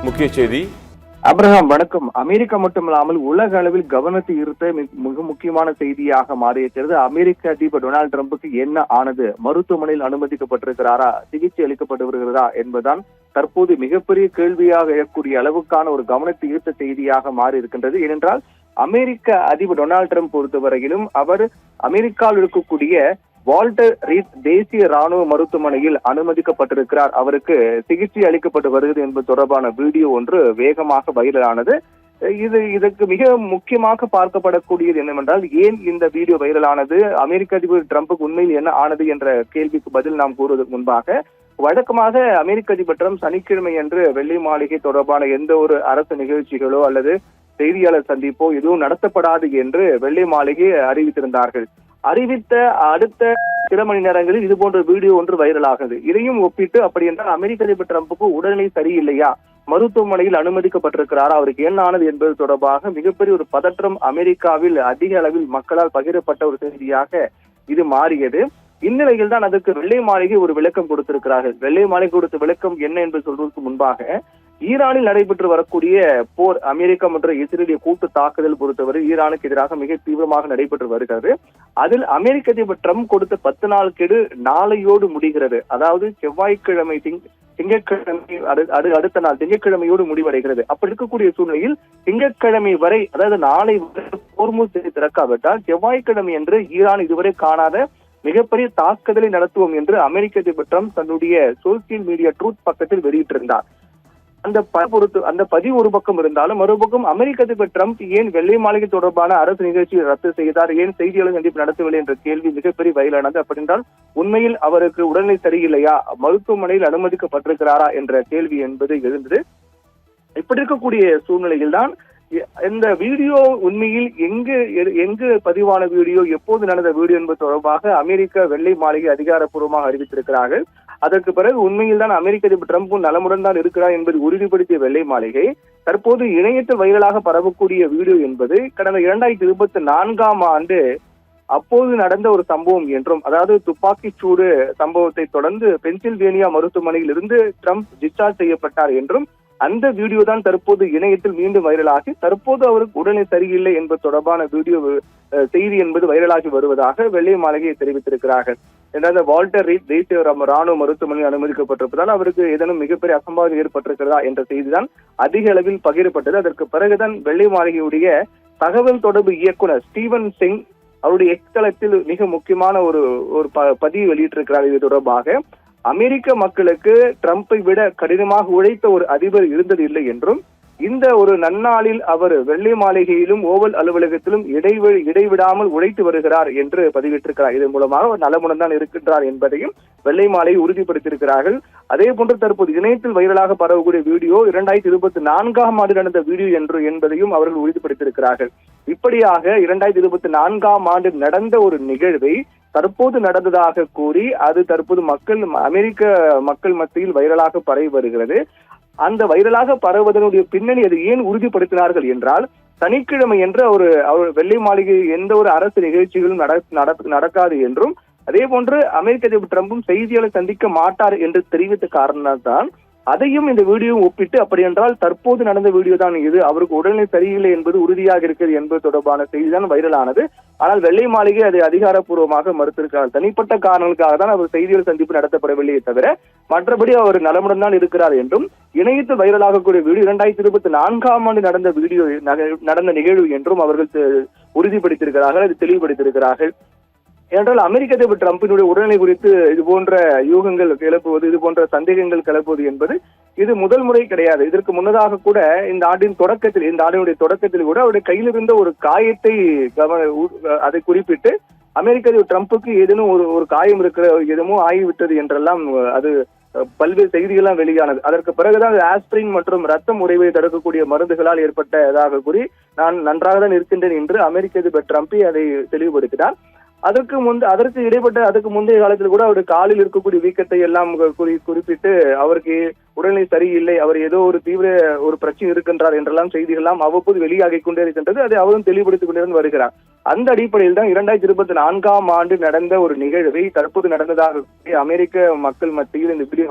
முக்கிய செய்தி. அப்ரஹாம் வணக்கம். அமெரிக்கா மட்டுமல்லாமல் உலக அளவில் கவனத்தை ஈர்த்த மிக முக்கியமான செய்தியாக மாறியிருக்கிறது. அமெரிக்க அதிபர் டொனால்டு டிரம்புக்கு என்ன ஆனது? மருத்துவமனையில் அனுமதிக்கப்பட்டிருக்கிறாரா? சிகிச்சை அளிக்கப்பட்டு வருகிறதா என்பதுதான் தற்போது மிகப்பெரிய கேள்வியாக எழக்கூடிய அளவுக்கான ஒரு கவனத்தை ஈர்த்த செய்தியாக மாறி இருக்கின்றது. ஏனென்றால் அமெரிக்க அதிபர் டொனால்டு டிரம்ப் பொறுத்தவரையிலும் அவர் அமெரிக்காவில் இருக்கக்கூடிய வால்டர் ரீட் தேசிய ராணுவ மருத்துவமனையில் அனுமதிக்கப்பட்டிருக்கிறார். அவருக்கு சிகிச்சை அளிக்கப்பட்டு வருகிறது என்பது தொடர்பான வீடியோ ஒன்று வேகமாக வைரலானது. இதற்கு மிக முக்கியமாக பார்க்கப்படக்கூடியது என்னவென்றால், ஏன் இந்த வீடியோ வைரலானது, அமெரிக்க அதிபர் டிரம்புக்கு உண்மையில் என்ன ஆனது என்ற கேள்விக்கு பதில் நாம் கூறுவதற்கு முன்பாக, வழக்கமாக அமெரிக்க அதிபர் டிரம்ப் சனிக்கிழமை அன்று வெள்ளை மாளிகை தொடர்பான எந்த ஒரு அரசு நிகழ்ச்சிகளோ அல்லது செய்தியாளர் சந்திப்போ எதுவும் நடத்தப்படாது என்று வெள்ளை மாளிகை அறிவித்திருந்தார்கள். அறிவித்த அடுத்த சில மணி நேரங்களில் இது போன்ற வீடியோ ஒன்று வைரலாகுது. இதையும் ஒப்பிட்டு, அப்படி என்றால் அமெரிக்க அதிபர் டிரம்புக்கு உடல்நிலை சரியில்லையா, மருத்துவமனையில் அனுமதிக்கப்பட்டிருக்கிறாரா, அவருக்கு என்ன ஆனது என்பது தொடர்பாக மிகப்பெரிய ஒரு பதற்றம் அமெரிக்காவில் அதிக அளவில் மக்களால் பகிரப்பட்ட ஒரு செய்தியாக இது மாறியது. இந்நிலையில் தான் அதற்கு வெள்ளை மாளிகை ஒரு விளக்கம் கொடுத்திருக்கிறார்கள். வெள்ளை மாளிகை கொடுத்த விளக்கம் என்ன என்பது சொல்வதற்கு முன்பாக, ஈரானில் நடைபெற்று வரக்கூடிய போர், அமெரிக்கா மற்றும் இஸ்ரேலிய கூட்டு தாக்குதல் பொறுத்தவரை ஈரானுக்கு எதிராக மிக தீவிரமாக நடைபெற்று வருகிறது. அதில் அமெரிக்க அதிபர் டிரம்ப் கொடுத்த 10 நாள் கெடு நாளையோடு முடிகிறது. அதாவது செவ்வாய்க்கிழமை, திங்கட்கிழமை, அடுத்த நாள் திங்கட்கிழமையோடு முடிவடைகிறது. அப்படி இருக்கக்கூடிய சூழ்நிலையில் திங்கட்கிழமை வரை, அதாவது நாளை ஹோர்முஸ் திறக்காவிட்டால் செவ்வாய்க்கிழமை என்று ஈரான் இதுவரை காணாத மிகப்பெரிய தாக்குதலை நடத்துவோம் என்று அமெரிக்க அதிபர் டிரம்ப் தன்னுடைய சோசியல் மீடியா ட்ரூத் பக்கத்தில் வெளியிட்டிருந்தார். அந்த பதிவு ஒரு பக்கம் இருந்தாலும், மறுபக்கம் அமெரிக்க அதிபர் டிரம்ப் ஏன் வெள்ளை மாளிகை தொடர்பான அரசு நிகழ்ச்சியை ரத்து செய்தார், ஏன் செய்தியாளர் சந்திப்பு நடத்தவில்லை என்ற கேள்வி மிகப்பெரிய வயலானது. அப்படி என்றால் உண்மையில் அவருக்கு உடல்நிலை சரியில்லையா, மருத்துவமனையில் அனுமதிக்கப்பட்டிருக்கிறாரா என்ற கேள்வி என்பது எழுந்தது. இப்படி இருக்கக்கூடிய சூழ்நிலையில் தான் இந்த வீடியோ உண்மையில் எங்கு பதிவான வீடியோ, எப்போது நடந்த வீடியோ என்பது தொடர்பாக அமெரிக்க வெள்ளை மாளிகை அதிகாரப்பூர்வமாக அறிவித்திருக்கிறார்கள். அதற்கு பிறகு உண்மையில் தான் அமெரிக்க அதிபர் டிரம்பும் நலமுடன் தான் இருக்கிறார் என்பதை உறுதிப்படுத்திய வெள்ளை மாளிகை தற்போது இணையத்தில் வைரலாக பரவக்கூடிய வீடியோ என்பது கடந்த 2024ஆம் ஆண்டு அப்போது நடந்த ஒரு சம்பவம் என்றும், அதாவது துப்பாக்கி சூடு சம்பவத்தை தொடர்ந்து பென்சில்வேனியா மருத்துவமனையில் இருந்து டிரம்ப் டிஸ்சார்ஜ் செய்யப்பட்டார் என்றும் அந்த வீடியோ தான் தற்போது இணையத்தில் மீண்டும் வைரலாகி, தற்போது அவருக்கு உடல்நிலை சரியில்லை என்பது தொடர்பான வீடியோ செய்தி என்பது வைரலாகி வருவதாக வெள்ளை மாளிகையை தெரிவித்திருக்கிறார்கள். ஏதாவது வால்டர் ரீட் தேசிய ராணுவ மருத்துவமனையில் அனுமதிக்கப்பட்டிருப்பதால் அவருக்கு ஏதேனும் மிகப்பெரிய அசம்பாவிதம் ஏற்பட்டிருக்கிறதா என்ற செய்திதான் அதிக அளவில் பகிரப்பட்டது. அதற்கு பிறகுதான் வெள்ளை மாளிகையுடைய தகவல் தொடர்பு இயக்குனர் ஸ்டீவன் சிங் அவருடைய எக்ஸ்தலத்தில் மிக முக்கியமான ஒரு பதிவு வெளியிட்டிருக்கிறார். இது தொடர்பாக அமெரிக்க மக்களுக்கு டிரம்பை விட கடினமாக உழைத்த ஒரு அதிபர் இருந்தது இல்லை என்றும், இந்த ஒரு நன்னாளில் அவர் வெள்ளை மாளிகையிலும் ஓவல் அலுவலகத்திலும் இடைவிடாமல் உழைத்து வருகிறார் என்று பதிவிட்டிருக்கிறார். இதன் மூலமாக அவர் நலமுடன் தான் இருக்கின்றார் என்பதையும் வெள்ளை மாளிகை உறுதிப்படுத்தியிருக்கிறார்கள். அதே போன்று தற்போது இணையத்தில் வைரலாக பரவக்கூடிய வீடியோ 2024ஆம் ஆண்டு நடந்த வீடியோ என்பதையும் அவர்கள் உறுதிப்படுத்தியிருக்கிறார்கள். இப்படியாக 2024ஆம் ஆண்டு நடந்த ஒரு நிகழ்வை தற்போது நடந்ததாக கூறி அது தற்போது அமெரிக்க மக்கள் மத்தியில் வைரலாக பரவி வருகிறது. அந்த வைரலாக பரவுவதனுடைய பின்னணி அது ஏன் உறுதிப்படுத்தினார்கள் என்றால், சனிக்கிழமை என்று அவர் வெள்ளை மாளிகை எந்த ஒரு அரசு நிகழ்ச்சிகளும் நடக்காது என்றும், அதே போன்று அமெரிக்க அதிபர் டிரம்பும் செய்தியாளர் சந்திக்க மாட்டார் என்று தெரிவித்த காரணத்தால் அதையும் இந்த வீடியோ ஒப்பிட்டு, அப்படி என்றால் தற்போது நடந்த வீடியோ தான் இது, அவருக்கு உடல்நிலை சரியில்லை என்பது உறுதியாக இருக்கிறது என்பது தொடர்பான செய்திதான் வைரலானது. ஆனால் வெள்ளை மாளிகை அதை அதிகாரப்பூர்வமாக மறுத்திருக்கிறார். தனிப்பட்ட காரணங்களுக்காக தான் அவர் செய்தியாளர் சந்திப்பு நடத்தப்படவில்லையே தவிர மற்றபடி அவர் நலமுடன் தான் இருக்கிறார் என்றும், இணையத்தில் வைரலாகக்கூடிய வீடியோ 2024ஆம் ஆண்டு நடந்த நிகழ்வு என்றும் அவர்கள் உறுதிப்படுத்தியிருக்கிறார்கள், அது தெளிவுபடுத்தியிருக்கிறார்கள். ஏனென்றால் அமெரிக்க அதிபர் டிரம்பினுடைய உடல்நிலை குறித்து இது போன்ற யூகங்கள் கிளப்புவது, இது போன்ற சந்தேகங்கள் கிளப்புவது என்பது இது முதல் முறை கிடையாது. இதற்கு முன்னதாக கூட இந்த ஆண்டினுடைய தொடக்கத்தில் கூட அவருடைய கையில் இருந்த ஒரு காயத்தை அதை குறிப்பிட்டு அமெரிக்க அதிபர் டிரம்புக்கு ஏதேனும் ஒரு காயம் இருக்கிற, எதுவும் ஆகிவிட்டது என்றெல்லாம் அது பல்வேறு செய்திகள்லாம் வெளியானது. அதற்கு பிறகுதான் ஆஸ்பிரின் மற்றும் ரத்தம் உறைவை தடுக்கக்கூடிய மருந்துகளால் ஏற்பட்டதாக கூறி நான் நன்றாக தான் இருக்கின்றேன் என்று அமெரிக்க அதிபர் டிரம்பை அதை தெளிவுபடுத்தினார். அதற்கு முந்தைய காலத்தில் கூட அவருடைய காலில் இருக்கக்கூடிய வீக்கத்தை எல்லாம் குறிப்பிட்டு அவருக்கு உடல்நிலை சரியில்லை, அவர் ஏதோ ஒரு தீவிர ஒரு பிரச்சனை இருக்கின்றார் என்றெல்லாம் செய்திகள் எல்லாம் அவ்வப்போது வெளியாகிக் கொண்டே இருக்கின்றது. அதை அவரும் தெளிவுபடுத்திக் கொண்டே வருகிறார். அந்த அடிப்படையில் தான் 2024ஆம் ஆண்டு நடந்த ஒரு நிகழ்வை தற்போது நடந்ததாக அமெரிக்க மக்கள் மத்தியில் இந்த வீடியோ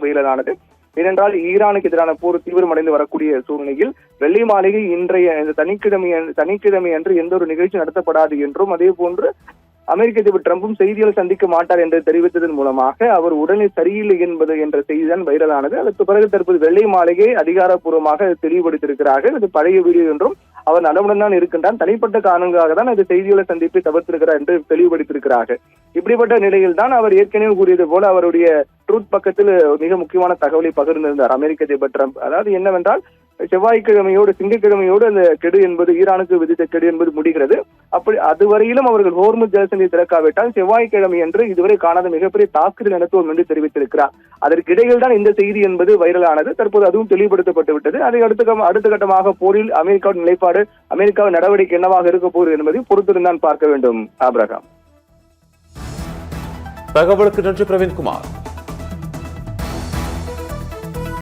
வைரலானது. ஏனென்றால் ஈரானுக்கு எதிரான போர் தீவிரமடைந்து வரக்கூடிய சூழ்நிலையில் வெள்ளை மாளிகை இன்றைய சனிக்கிழமை அன்று எந்த ஒரு நிகழ்ச்சி நடத்தப்படாது என்றும் அதே போன்று அமெரிக்க அதிபர் டிரம்பும் செய்தியாளர் சந்திக்க மாட்டார் என்று தெரிவித்ததன் மூலமாக அவர் உடல்நிலை சரியில்லை என்பது என்ற செய்திதான் வைரலானது. அதற்கு பிறகு தற்போது வெள்ளை மாளிகை அதிகாரப்பூர்வமாக தெளிவுபடுத்தியிருக்கிறார்கள். இது பழைய வீடியோ என்றும் அவர் நலமுடன் தான் இருக்கின்றான், தனிப்பட்ட காரணங்களாக தான் அது செய்தியாளர் சந்திப்பை தவிர்த்திருக்கிறார் என்று தெளிவுபடுத்தியிருக்கிறார்கள். இப்படிப்பட்ட நிலையில் தான் அவர் ஏற்கனவே கூறியது போல அவருடைய ட்ரூத் பக்கத்தில் மிக முக்கியமான தகவலை பகிர்ந்திருந்தார் அமெரிக்க அதிபர் டிரம்ப். அதாவது என்னவென்றால் செவ்வாய்க்கிழமையோடு திங்கட்கிழமையோடு அந்த கெடு என்பது ஈரானுக்கு விதித்த கெடு என்பது முடிகிறது. அப்படி அதுவரையிலும் அவர்கள் ஹோர்முஸ் ஜலசந்தியை திறக்காவிட்டால் செவ்வாய்க்கிழமை என்று இதுவரை காணாத மிகப்பெரிய தாக்குதல் நடத்துவோம் என்று தெரிவித்திருக்கிறார். அதற்கிடையில் தான் இந்த செய்தி என்பது வைரலானது. தற்போது அதுவும் தெளிவுபடுத்தப்பட்டு விட்டது. அதை அடுத்த கட்டமாக போரில் அமெரிக்காவின் நிலைப்பாடு, அமெரிக்காவின் நடவடிக்கை என்னவாக இருக்க போகிறது என்பதை பொறுத்திருந்தான் பார்க்க வேண்டும். ஆபிரகாம், தகவலுக்கு நன்றி பிரவீன்குமார்.